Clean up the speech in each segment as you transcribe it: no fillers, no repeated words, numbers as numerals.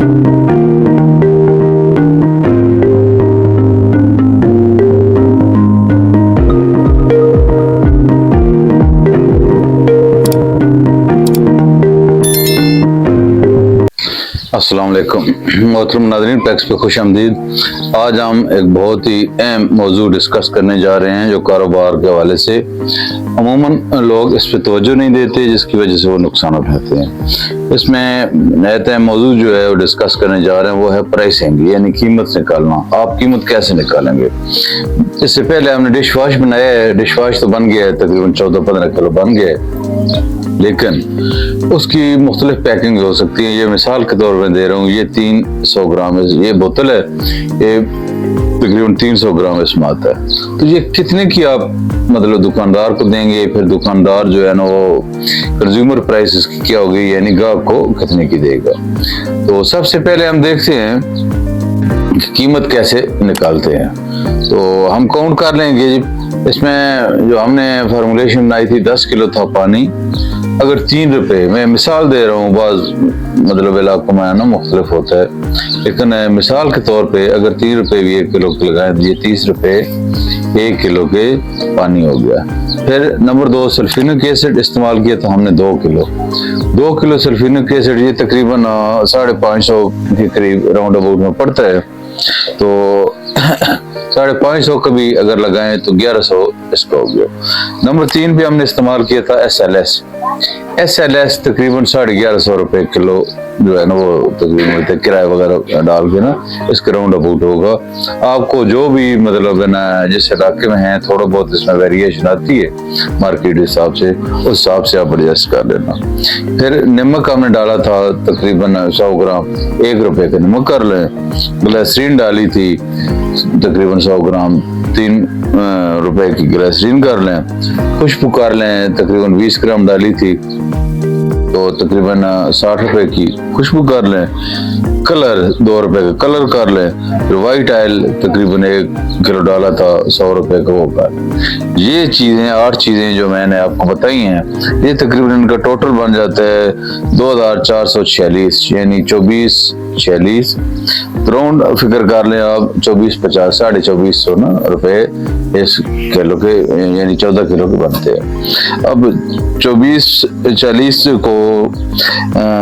अस्सलाम वालेकुम मोहतरम नाज़रीन, टैक्स पे खुश आमदीद। आज हम एक बहुत ही अहम मौजू डिस्कस करने जा रहे हैं जो कारोबार के हवाले से अमूमन लोग इस पर तवज्जो नहीं देते, जिसकी वजह से वो नुकसान उठाते हैं। इसमें नया अहम मौजू जो है वो डिस्कस करने जा रहे हैं, वो है प्राइसिंग, यानी कीमत निकालना। आप कीमत कैसे निकालेंगे? इससे पहले हमने डिश वॉश बनाया है। डिश वॉश तो बन गया है, तकरीबन 14-15 किलो बन गया है, लेकिन उसकी मुख्तलिफ पैकिंग हो सकती है। ये मिसाल के तौर पर दे रहा हूँ, ये 300 ग्राम ये बोतल है, ये तकरीबन 300 ग्राम इसमें आता है। तो ये कितने की आप मतलब दुकानदार को देंगे? फिर दुकानदार जो है ना वो कंज्यूमर प्राइस इसकी क्या होगी, यानी ग्राहक को कितने की देगा। तो सबसे पहले हम देखते हैं कि कीमत कैसे निकालते हैं। तो हम काउंट कर लेंगे। इसमें जो हमने फार्मूलेशन बनाई थी, 10 किलो था पानी। अगर 3 रुपए, मैं मिसाल दे रहा हूँ, बाज मतलब इलाकों में ना मुख्तलिफ होता है, लेकिन मिसाल के तौर पे अगर 3 रुपए भी 1 किलो के लगाए तो ये 30 रुपए 1 किलो के पानी हो गया। फिर नंबर 2, सल्फ्यूरिक एसिड इस्तेमाल किया था हमने 2 किलो सल्फ्यूरिक एसिड। ये तकरीबन 550 के करीब राउंड अबाउट में पड़ता है। तो 550 का भी अगर लगाएं तो 1100 इसका हो गया। नंबर 3 पे हमने इस्तेमाल किया था SLS तकरीबन 1150 रुपए किलो जो है ना, वो तकरीबन किराया वगैरह डाल के ना इसके राउंड अबाउट होगा। आपको जो भी मतलब है ना, जिस इलाके में है थोड़ा बहुत इसमें वेरिएशन आती है मार्केट हिसाब से, उस हिसाब से आप एडजस्ट कर लेना। फिर नमक हमने डाला था तकरीबन 100 ग्राम, 1 रुपए का नमक कर लें। ग्लिसरीन डाली थी तकरीबन 100 ग्राम, 3 रुपए की ग्लिसरीन कर लें। खुशबू कर लें, तकरीबन 20 ग्राम डाली थी तो तकरीबन 60 रुपए की खुशबू कर लें। कलर 2 रुपए का कलर कर लें। फिर वाइट ऑयल तकरीबन 1 किलो डाला था, 100 रुपए का वो कर। ये चीजें 8 चीजें जो मैंने आपको बताई हैं, ये तकरीबन इनका टोटल बन जाता है 2446, यानी 2446 राउंड फिगर कर लें आप। 2450 2450 ना रुपए इस किलो के, यानी 14 किलो के बनते हैं। अब 2440 को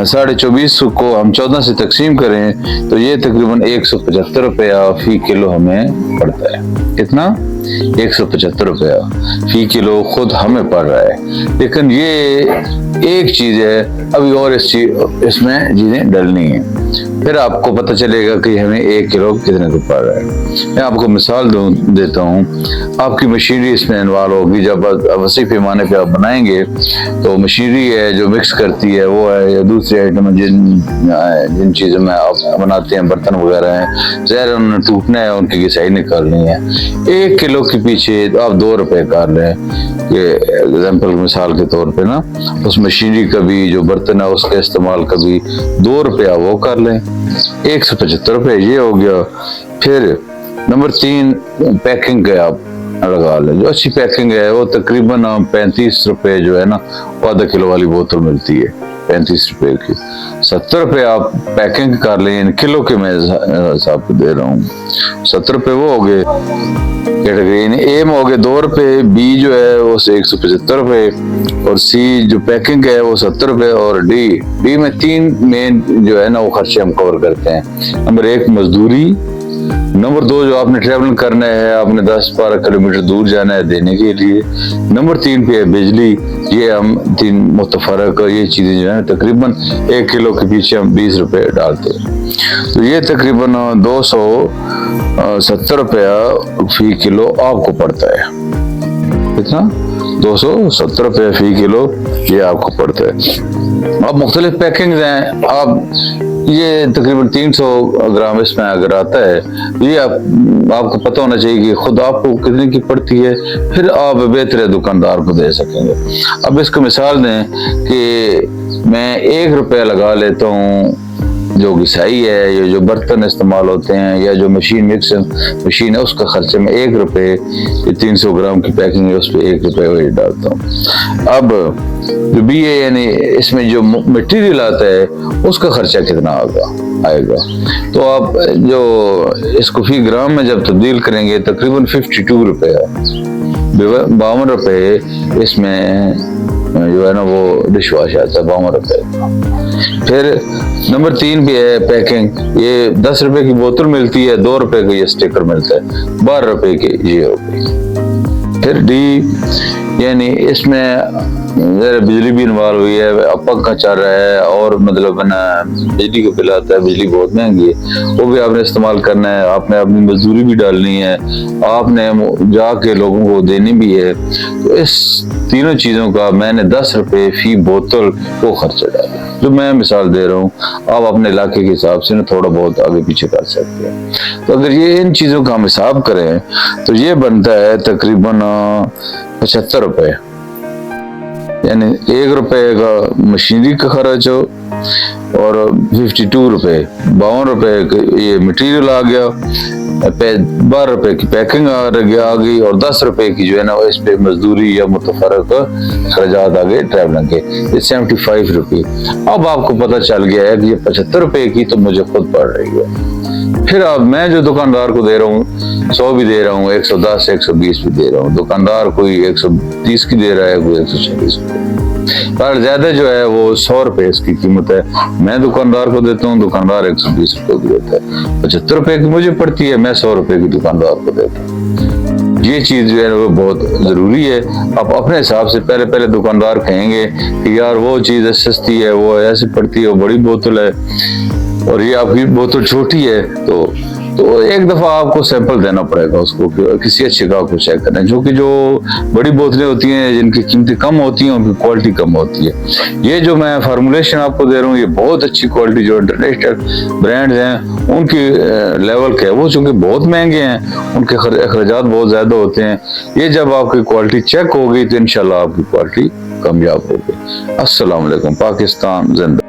2450 को हम 14 से तकसीम करें तो ये तकरीबन 175 रुपया फी किलो हमें पड़ता है। कितना? 175 रुपया फी किलो खुद हमें पड़ रहा है। लेकिन ये एक चीज है, अभी और इसमें चीजें डलनी है, फिर आपको पता चलेगा कि हमें 1 किलो कितने को पड़ रहा है। मैं आपको मिसाल देता हूँ। आपकी मशीनरी इसमें इन्वॉल्व होगी। जब वसी पैमाने पे आप बनाएंगे तो मशीनरी है जो मिक्स करती है, वो है, या दूसरी आइटम जिन चीज़ों में आप बनाते हैं, बर्तन वगैरह हैं, ज़ाहिर उन्हें टूटना है, उनकी घिसाई निकालनी है। 1 किलो के पीछे आप 2 रुपए कर लें। ये एग्जाम्पल मिसाल के तौर पे ना, उस मशीनरी का भी जो बर्तन है उसका इस्तेमाल का भी 2 रुपया वो कर लें, 175 रुपये ये हो गया। फिर नंबर 3 पैकिंग के आप लगा लें। जो अच्छी पैकिंग है वो तकरीबन 35 रुपए जो है ना, आधा किलो वाली बोतल मिलती है 35 रुपए की। 70 रुपए आप पैकिंग कर लें, किलो के मैं हिसाब से दे रहा हूँ। 70 रुपए वो हो गए कैटेगरी। ए में हो गए 2 रुपए, बी जो है वो 175 रुपए, और सी जो पैकिंग है वो 70 रुपए, और डी में 3 मेन जो है ना वो खर्चे हम कवर करते हैं। नंबर 1 मजदूरी, नंबर 2 जो आपने ट्रेवल करना है, आपने 10-12 किलोमीटर दूर जाना है देने के लिए। नंबर 3 पे है बिजली। ये हम 3 मुतफरक ये चीजें जो है तकरीबन 1 किलो के पीछे हम 20 रुपए डालते हैं। तो ये तकरीबन 270 रुपया फी किलो आपको पड़ता है। कितना? 270 रुपये फी किलो ये आपको पड़ता है। अब मुख्तलिफ पैकिंग हैं। आप ये तकरीबन 300 ग्राम इसमें अगर आता है तो ये आपको पता होना चाहिए कि खुद आपको कितने की पड़ती है, फिर आप बेहतर दुकानदार को दे सकेंगे। अब इसको मिसाल दें कि मैं 1 रुपया लगा लेता हूँ जो घिसाई है, ये जो बर्तन इस्तेमाल होते हैं, या जो मशीन मिक्सिंग मशीन है, उसका खर्चे में 1 रुपए, ये 300 ग्राम की पैकिंग है उस पर 1 रुपए वही डालता हूँ। अब जो भी है यानी इसमें जो मटेरियल आता है उसका खर्चा कितना आएगा, तो आप जो इसको फी ग्राम में जब तब्दील करेंगे तकरीबन 52 रुपए है, 52 रुपए इसमें जो है ना वो डिश वॉश आता है 52 रुपए का। फिर नंबर 3 भी है पैकिंग, ये 10 रुपए की बोतल मिलती है, 2 रुपए का ये स्टिकर मिलता है, 12 रुपए की ये हो गई। फिर डी यानी इसमें जरा बिजली भी इन्वॉल्व हुई है, अब पंखा चल रहा है और मतलब ना बिजली का बिल आता है, बिजली बहुत महंगी है, वो भी आपने इस्तेमाल करना है, आपने अपनी मजदूरी भी डालनी है, आपने जाके लोगों को देनी भी है। तो इस तीनों चीजों का मैंने 10 रुपए फी बोतल को खर्चा डाला, जो मैं मिसाल दे रहा हूँ। आप अपने इलाके के हिसाब से ना थोड़ा बहुत आगे पीछे कर सकते हैं। तो अगर ये इन चीजों का हम हिसाब करें तो ये बनता है तकरीबन 75 रुपए, यानी 1 रुपए का मशीनरी का खर्च हो और 52 रुपए, 52 रुपए ये मटेरियल आ गया, 12 रुपए की पैकिंग आ गई और 10 रुपए की जो है ना इस पे मजदूरी या मुतफरक खर्चात आ गए ट्रैवलिंग के, ये 75 रुपए। अब आपको पता चल गया है कि ये 75 रुपए की तो मुझे खुद पड़ रही है। फिर अब मैं जो दुकानदार को दे रहा हूँ 100 भी दे रहा हूँ, 110 120 भी दे रहा हूँ, दुकानदार कोई 130 की दे रहा है, कोई 140 की, पर ज्यादा जो है वो 100 रुपए इसकी कीमत है, मैं दुकानदार को देता हूँ, दुकानदार 120 रुपए की देता है, 75 रुपए की मुझे पड़ती है, मैं 100 रुपए की दुकानदार को देता हूँ। ये चीज जो है वो बहुत जरूरी है। आप अपने हिसाब से पहले दुकानदार कहेंगे कि यार वो चीज सस्ती है, वो ऐसे पड़ती है, वो बड़ी बोतल है और ये आपकी बोतल छोटी है, तो एक दफा आपको सैंपल देना पड़ेगा उसको, किसी अच्छे गाँव को चेक करना, जो कि जो बड़ी बोतलें होती हैं जिनकी कीमतें कम होती हैं उनकी क्वालिटी कम होती है। ये जो मैं फार्मूलेशन आपको दे रहा हूँ ये बहुत अच्छी क्वालिटी, जो इंटरनेशनल ब्रांड्स हैं उनकी लेवल के है, वो चूंकि बहुत महंगे हैं, उनके अखराजात बहुत ज्यादा होते हैं। ये जब आपकी क्वालिटी चेक होगी तो इंशाल्लाह आपकी क्वालिटी कामयाब होगी। अस्सलाम वालेकुम, पाकिस्तान जिंदा।